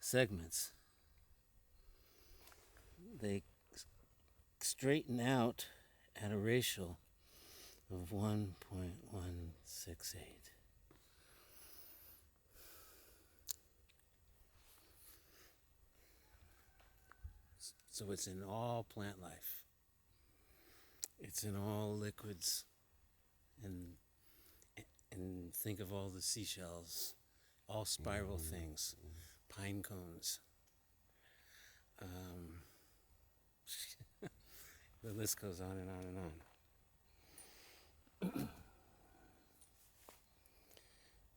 segments, they straighten out at a ratio of 1.168. So it's in all plant life. It's in all liquids, and think of all the seashells, all spiral things, pine cones. The list goes on and on and on.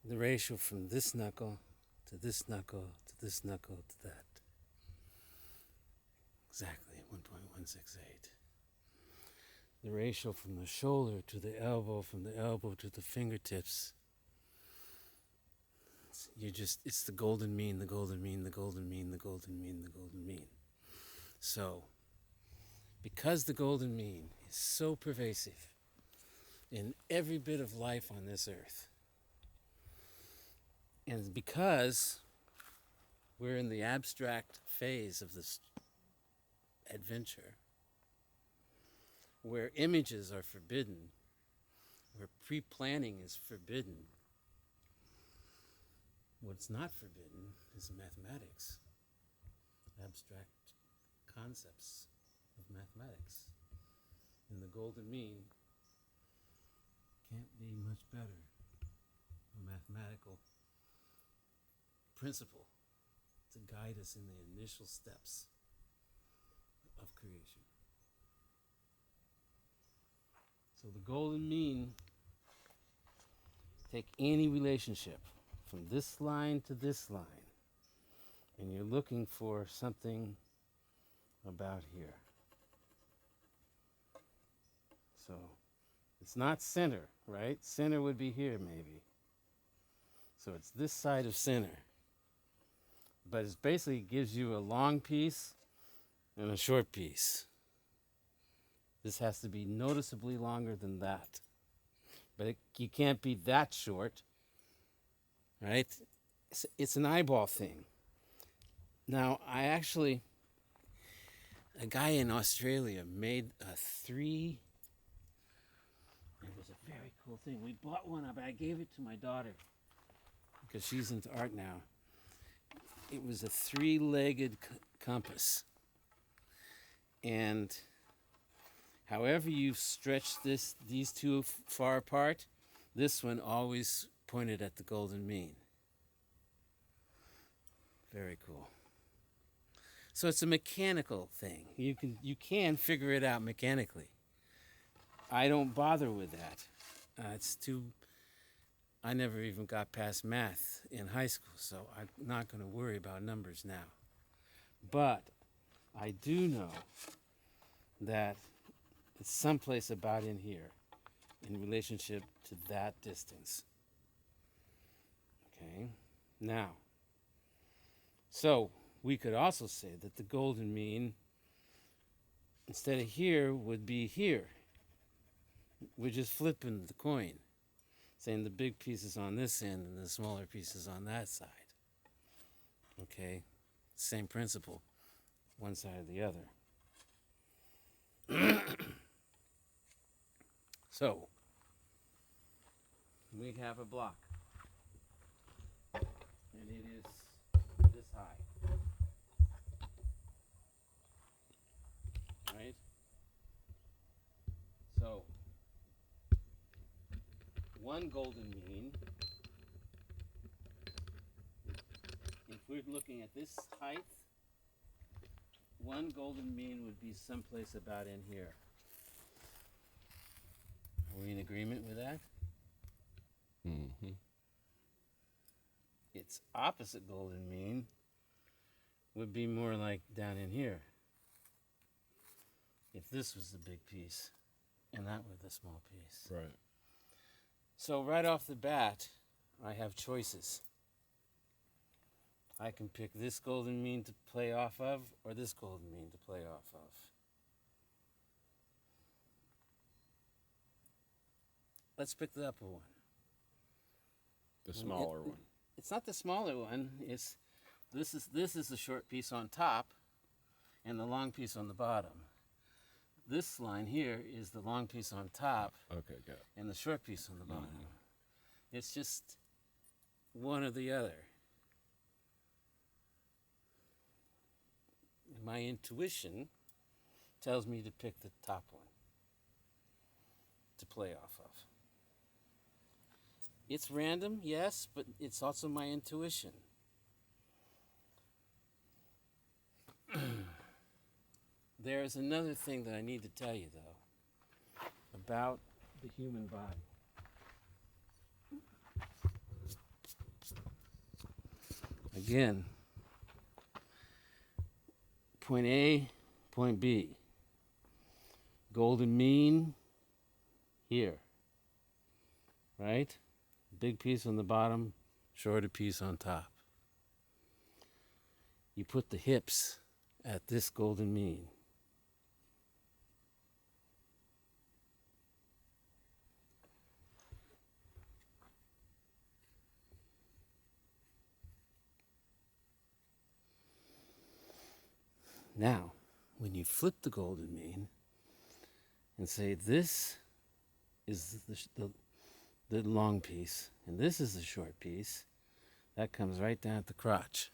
The ratio from this knuckle to this knuckle to this knuckle to that. Exactly 1.168. The ratio from the shoulder to the elbow, from the elbow to the fingertips. It's the golden mean, the golden mean, the golden mean, the golden mean, the golden mean. So, because the golden mean is so pervasive in every bit of life on this earth, and because we're in the abstract phase of this adventure, where images are forbidden, where pre-planning is forbidden, what's not forbidden is mathematics, abstract concepts of mathematics. And the golden mean can't be much better. A mathematical principle to guide us in the initial steps of creation. So the golden mean, take any relationship from this line to this line, and you're looking for something about here. So it's not center, right? Center would be here maybe. So it's this side of center. But it basically gives you a long piece and a short piece. This has to be noticeably longer than that. But you can't be that short, right? It's an eyeball thing. Now, a guy in Australia made a it was a very cool thing. We bought one up, I gave it to my daughter because she's into art now. It was a 3-legged compass. And however you stretch these two far apart, this one always pointed at the golden mean. Very cool. So it's a mechanical thing. You can figure it out mechanically. I don't bother with that. I never even got past math in high school, so I'm not going to worry about numbers now. But I do know that it's someplace about in here in relationship to that distance. Okay? Now, so we could also say that the golden mean, instead of here, would be here. We're just flipping the coin, saying the big piece is on this end and the smaller piece is on that side. Okay? Same principle, one side or the other. So, we have a block, and it is this high, right? So, one golden mean, if we're looking at this height, one golden mean would be someplace about in here. Are we in agreement with that? Mm-hmm. Its opposite golden mean would be more like down in here. If this was the big piece and that was the small piece. Right. So right off the bat, I have choices. I can pick this golden mean to play off of or this golden mean to play off of. Let's pick the upper one. The smaller one. It's not the smaller one. It's This is the short piece on top and the long piece on the bottom. This line here is the long piece on top Okay, got it. and the short piece on the bottom. It's just one or the other. My intuition tells me to pick the top one to play off of. It's random, yes, but it's also my intuition. There's another thing that I need to tell you, though, about the human body. Again, point A, point B. Golden mean here, right? Big piece on the bottom, shorter piece on top. You put the hips at this golden mean. Now, when you flip the golden mean and say this is the long piece and this is the short piece, that comes right down at the crotch.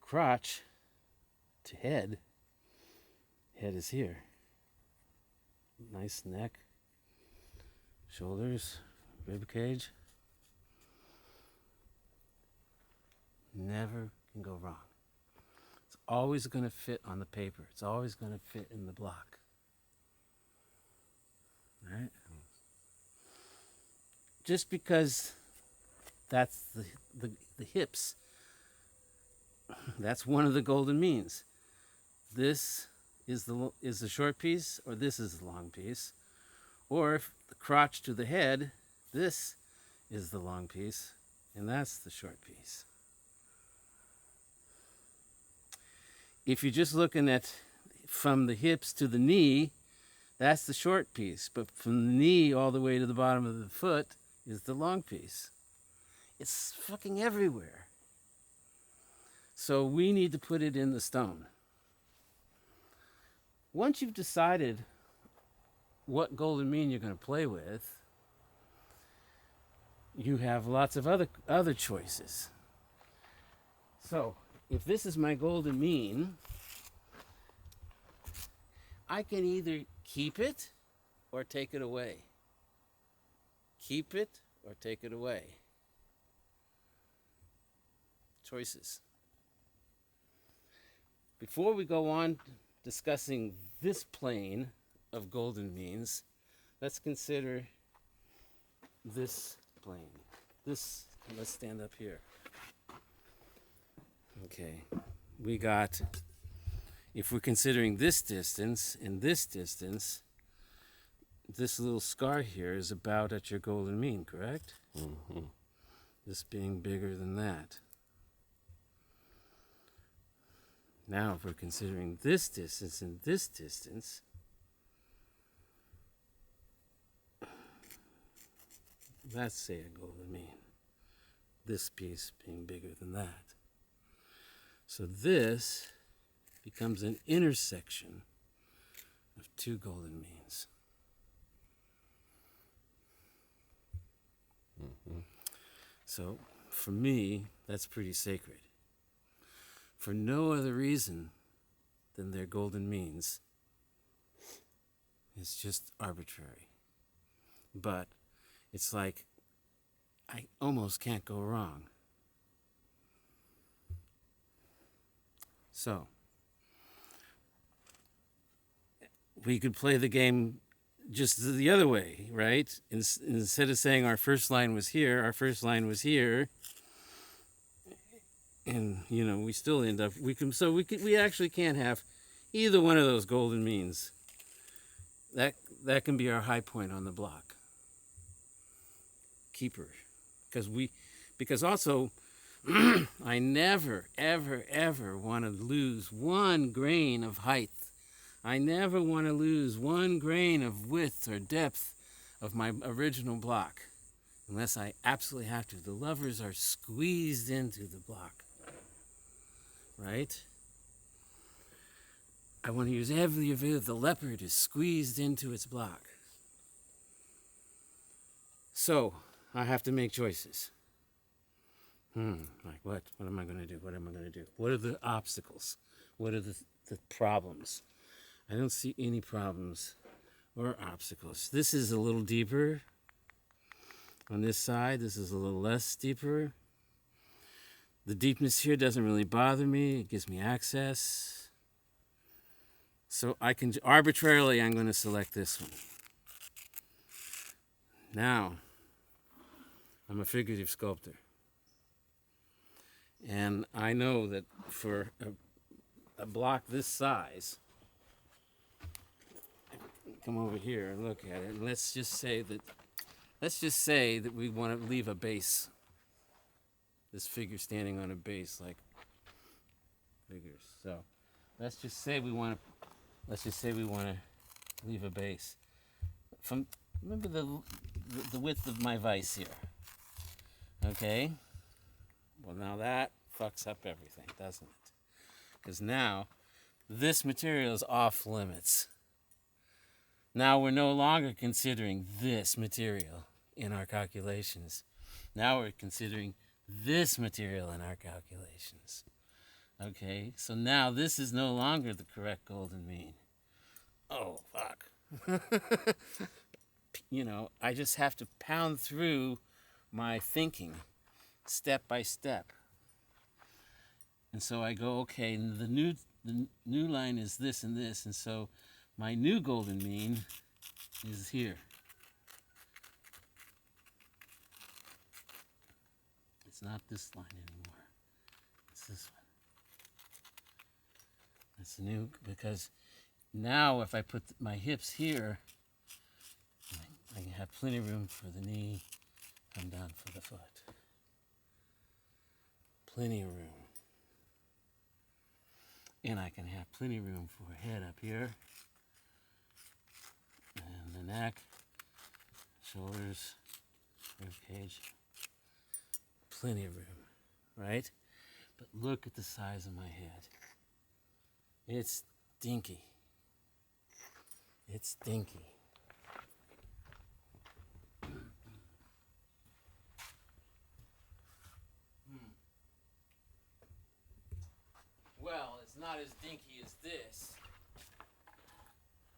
Crotch to head. Head is here. Nice neck, shoulders, rib cage. Never can go wrong. It's always going to fit on the paper. It's always going to fit in the block. Right? Just because that's the hips, that's one of the golden means. This is the short piece, or this is the long piece. Or if the crotch to the head, this is the long piece, and that's the short piece. If you're just looking at from the hips to the knee, that's the short piece. But from the knee all the way to the bottom of the foot is the long piece. It's fucking everywhere. So we need to put it in the stone. Once you've decided what golden mean you're going to play with, you have lots of other choices. So, if this is my golden mean, I can either keep it or take it away. Keep it or take it away. Choices. Before we go on discussing this plane of golden means, let's consider this plane. Let's stand up here. Okay, we got, if we're considering this distance and this distance, this little scar here is about at your golden mean, correct? Mm-hmm. This being bigger than that. Now, if we're considering this distance and this distance, that's, say, a golden mean. This piece being bigger than that. So this becomes an intersection of two golden means. Mm-hmm. So for me, that's pretty sacred. For no other reason than their golden means. It's just arbitrary. But it's like I almost can't go wrong. So, we could play the game just the other way, right? Instead of saying our first line was here, our first line was here, and we still end up. We actually can't have either one of those golden means. That can be our high point on the block. Keeper, because also. I never, ever, ever want to lose 1 grain of height. I never want to lose 1 grain of width or depth of my original block, unless I absolutely have to. The levers are squeezed into the block. right? I want to use every available. The leopard is squeezed into its block. So I have to make choices. Like what? What am I going to do? What am I going to do? What are the obstacles? What are the problems? I don't see any problems or obstacles. This is a little deeper on this side. This is a little less deeper. The deepness here doesn't really bother me. It gives me access. So I can arbitrarily, I'm going to select this one. Now, I'm a figurative sculptor. And I know that for a block this size, come over here and look at it. And let's just say that we want to leave a base. This figure standing on a base like figures. So let's just say we want to leave a base. Remember the width of my vise here. Okay? Well, now that fucks up everything, doesn't it? Because now this material is off limits. Now we're no longer considering this material in our calculations. Now we're considering this material in our calculations. Okay, so now this is no longer the correct golden mean. Oh, fuck. I just have to pound through my thinking step by step. And so I go, okay, and the new line is this and this, and so my new golden mean is here. It's not this line anymore. It's this one. That's new, because now if I put my hips here, I can have plenty of room for the knee, come down for the foot. Plenty of room. And I can have plenty of room for a head up here. And the neck, shoulders, rib cage. Plenty of room, right? But look at the size of my head. It's dinky. It's dinky. Well, it's not as dinky as this,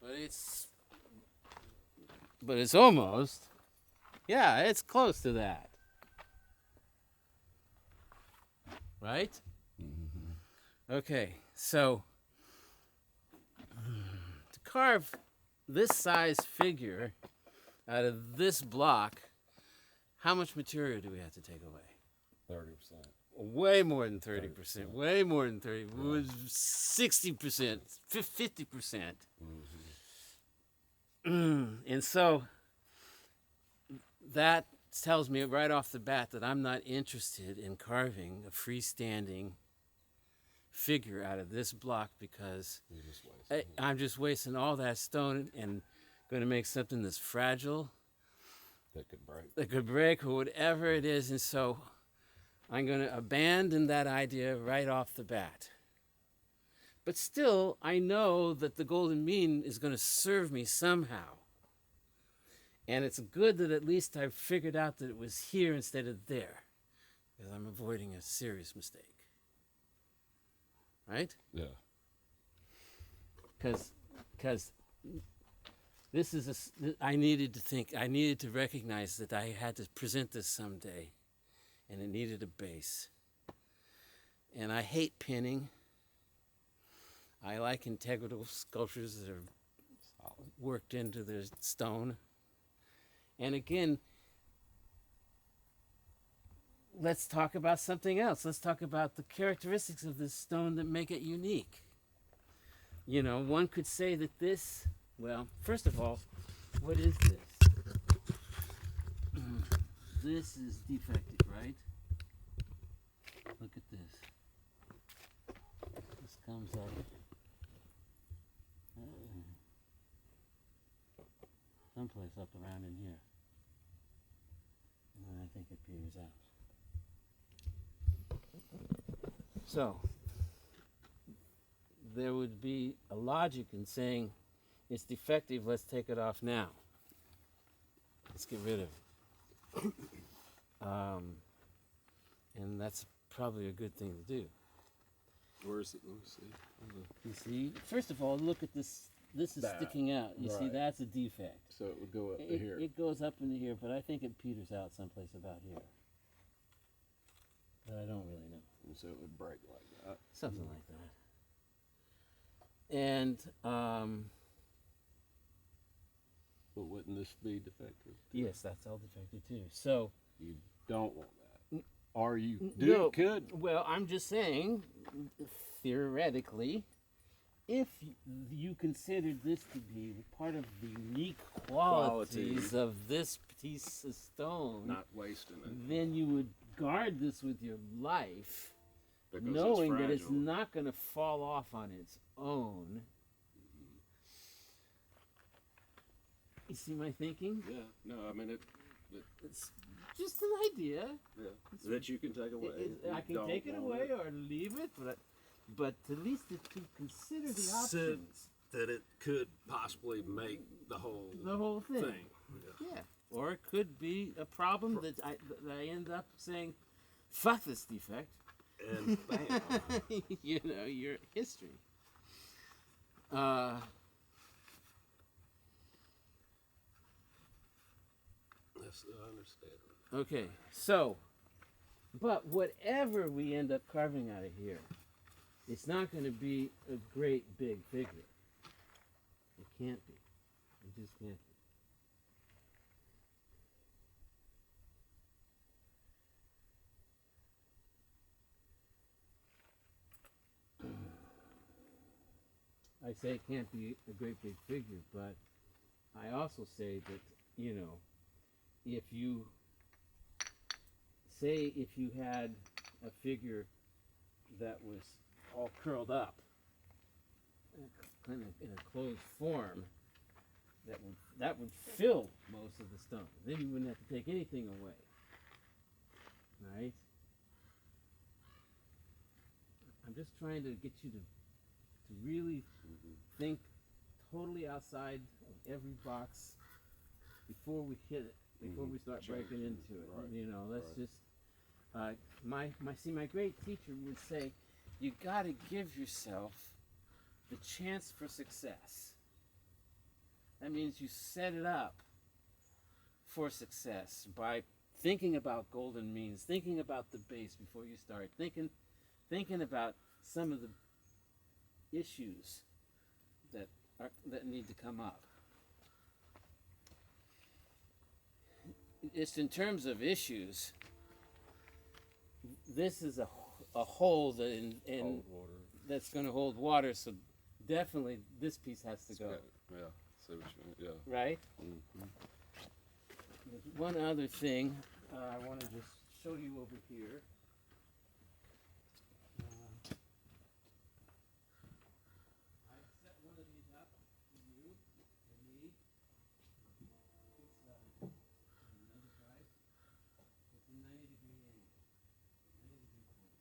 but it's almost, yeah, it's close to that, right? Mm-hmm. Okay, so to carve this size figure out of this block, how much material do we have to take away? 30%. Way more than 30%. Way more than 30. It was 60%, 50%. Mm-hmm. And so that tells me right off the bat that I'm not interested in carving a freestanding figure out of this block, because I'm just wasting all that stone and going to make something that's fragile. That could break or whatever it is. And so I'm going to abandon that idea right off the bat. But still, I know that the golden mean is going to serve me somehow. And it's good that at least I've figured out that it was here instead of there, because I'm avoiding a serious mistake. Right? Yeah. Because this is I needed to recognize that I had to present this someday. And it needed a base. And I hate pinning. I like integral sculptures that are worked into the stone. And again, let's talk about something else. Let's talk about the characteristics of this stone that make it unique. One could say that this, well, first of all, what is this? This is defective, right? Look at this. This comes up. Someplace up around in here. And I think it peters out. So, there would be a logic in saying it's defective, let's take it off now. Let's get rid of it. And that's probably a good thing to do. Where is it? Let me see. You see, first of all, look at this. This is That, sticking out. You see, right. that's a defect. So it would go up to here. It goes up into here, but I think it peters out someplace about here. But I don't really know. And so it would break like that. Something like that. And But wouldn't this be defective? yes, that's all defective too. So You don't want that. Or you no, could. well, I'm just saying, theoretically, if you considered this to be part of the unique qualities of this piece of stone, Not wasting it. then you would guard this with your life, Because knowing it's that it's fragile. not going to fall off on its own. You see my thinking? Yeah. No, I mean It's just an idea. yeah. That you can take away. I can take it away or leave it, but at least if you consider the options, That it could possibly make the whole thing. Yeah. Yeah. Or it could be a problem that I end up saying, fuck this defect. And bam. You know, your history. That's I understand. Okay, so, but whatever we end up carving out of here, it's not going to be a great big figure. It can't be. It just can't be. I say it can't be a great big figure, but I also say that, you know, if you had a figure that was all curled up, kind of in a closed form, that would fill most of the stone. Then you wouldn't have to take anything away. Right? I'm just trying to get you to really think totally outside of every box before we hit it, before we start breaking into it. Right. You know, let's Right. just my great teacher would say, you got to give yourself the chance for success. That means you set it up for success by thinking about golden means, thinking about the base before you start, thinking about some of the issues that need to come up. Just in terms of issues, this is a hole that Cold water. that's going to hold water, so definitely this piece has to go, Yeah. See what you mean. Yeah. right? Mm-hmm. One other thing I want to just show you over here. I set one of these up for you, for me. It's another price. It's a 90-degree angle, 90-degree point.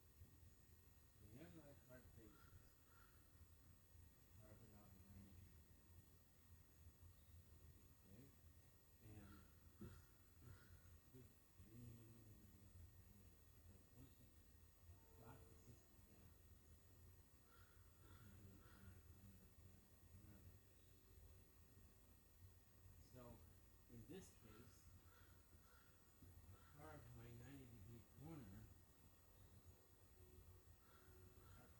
Whenever I carve faces, carve it out at 90 degrees. Okay? And this is really, really because once you've got the system down, so in this case, I carved my 90-degree corner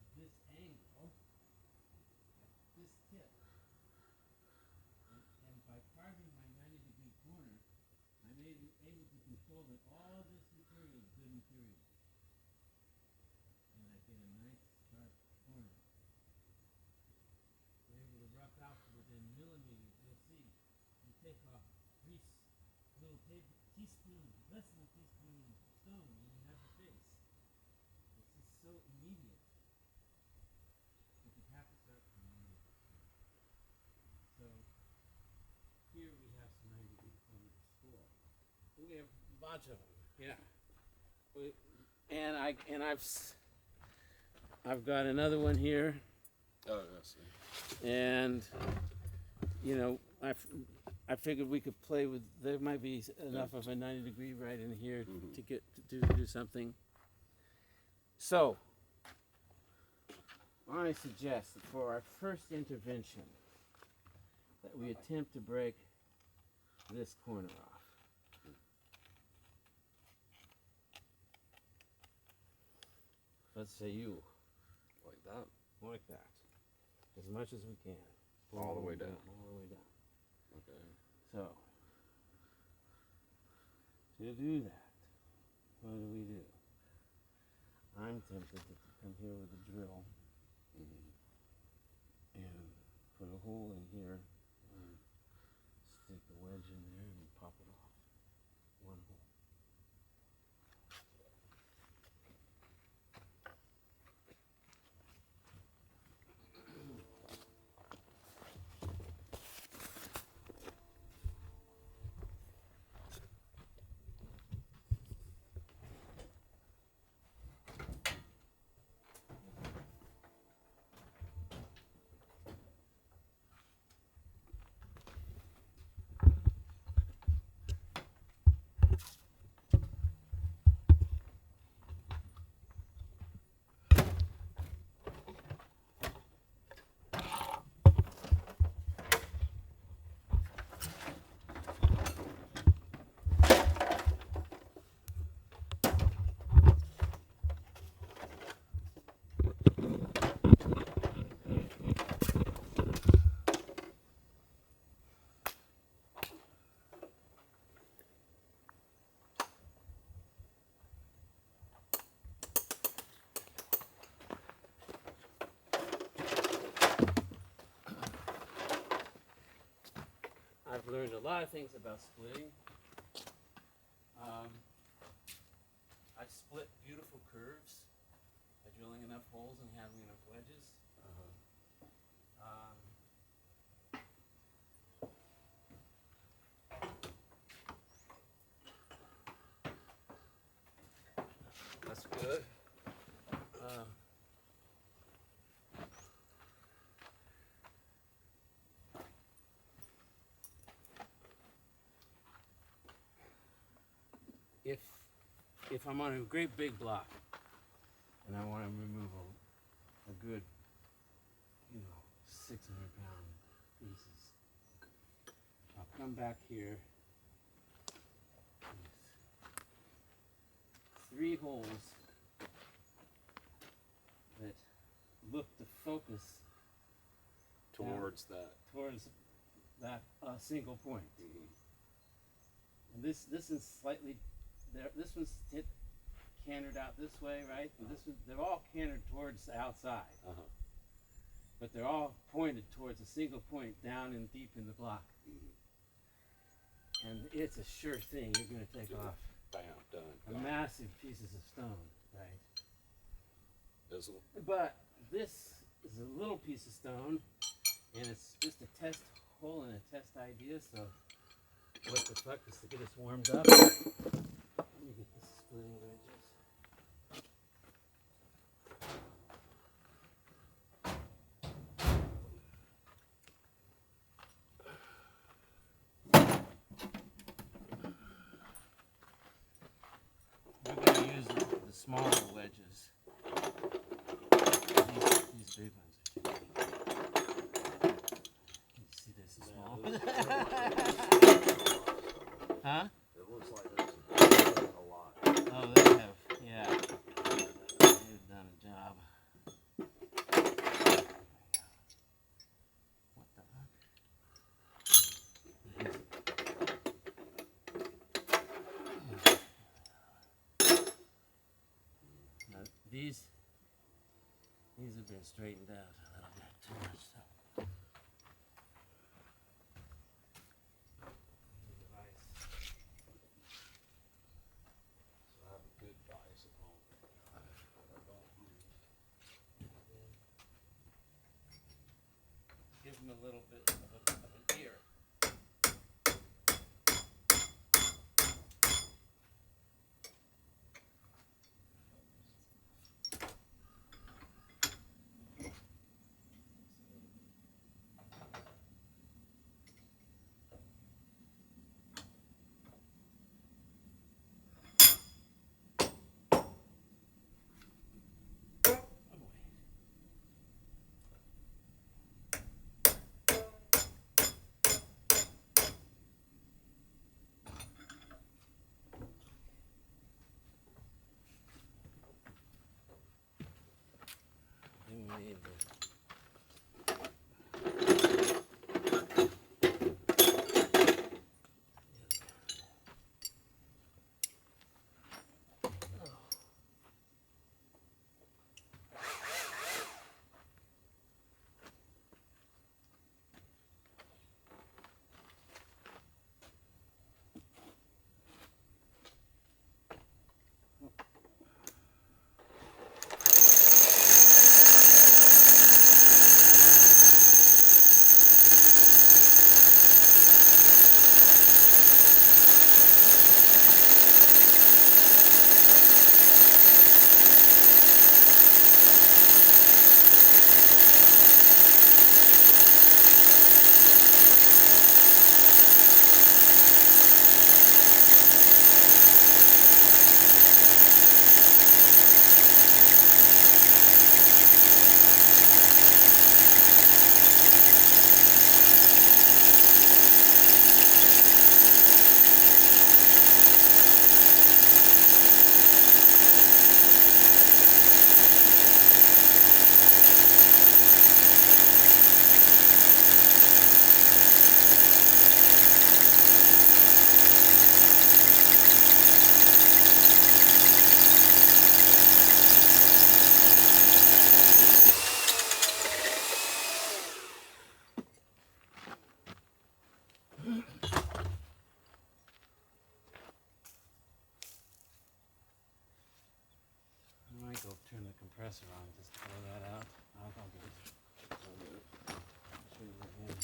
at this angle, at this tip. And by carving my 90-degree corner, I'm able to control that all this material is good material. And I get a nice sharp corner. We're able to rough out to within millimeters. You'll see, you take off 3 little teaspoons, less than a teaspoon of stone, and you have your face. It's just so immediate. But you have to start from immediate. So here we have some 90-degree corner to score. We have a bunch of them. Yeah. I've got another one here. Oh, I see. And, you know, I figured we could play with, there might be enough of a 90-degree right in here to get to do something. So, I suggest that for our first intervention, that we attempt to break this corner off. Let's say you, Like that. like that, as much as we can. All the way down. All the way down. Okay. So, to do that, what do? I'm tempted to come here with a drill and put a hole in here and stick a wedge in there and pop it off. One hole. I've learned a lot of things about splitting. I split beautiful curves by drilling enough holes and having enough wedges. That's good. If I'm on a great big block and I want to remove a good, 600-pound pieces, I'll come back here with 3 holes that look to focus Towards that. single point. And this is slightly there. This one's cantered out this way, right? And they're all cantered towards the outside, but they're all pointed towards a single point down and deep in the block. And it's a sure thing you're going to take off Bam, done. massive pieces of stone, right? Isn't But this is a little piece of stone, and it's just a test hole and a test idea, so what the fuck is to get us warmed up. Let me get the splitting wedges. We're going to use the smaller wedges. These big ones are too big. You see this is small? Huh? it looks like there's a lot. Oh, they have, yeah. They've done a job. What the fuck? Now, these have been straightened out a little bit too much, so. So I have a good bias at home. I don't use. Give them a little bit of an ear. need to. I might go turn the compressor on just to blow that out. I'll get it. Show you again.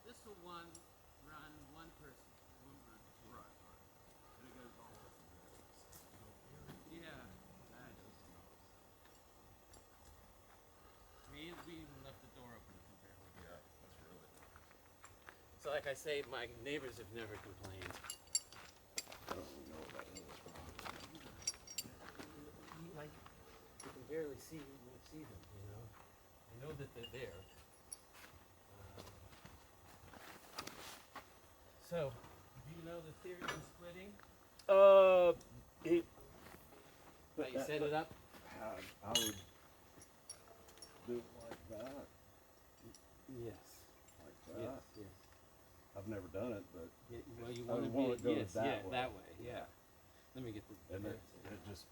This will run one person. It won't run two. Right. And it goes all the way. Yeah. That is. We even left the door open apparently. Yeah, that's really nice. So like I say, my neighbors have never complained. I don't really know about this. Like you can barely see them, you know. I know that they're there. So, do you know the theory of splitting? How you set it up? I would do it like that. Yes. Like that. Yes. I've never done it, but Well, you I want to want be it goes that way. that way. Yeah. Let me get the. and it just